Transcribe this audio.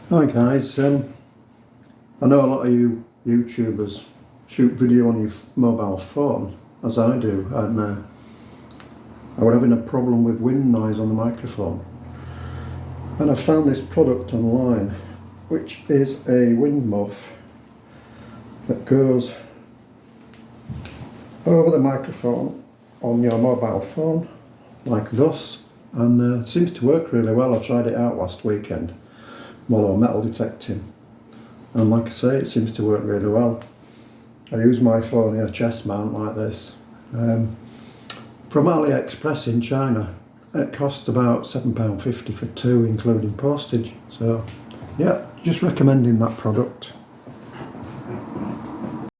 Hi guys, I know a lot of you YouTubers shoot video on your mobile phone, as I do, and I was having a problem with wind noise on the microphone. And I found this product online, which is a wind muff that goes over the microphone on your mobile phone, like thus, and seems to work really well. I tried it out last weekend while I was metal detecting, and like I say, it seems to work really well. I use my phone in a chest mount like this. From AliExpress in China. It cost about £7.50 for two, including postage. So yeah, just recommending that product.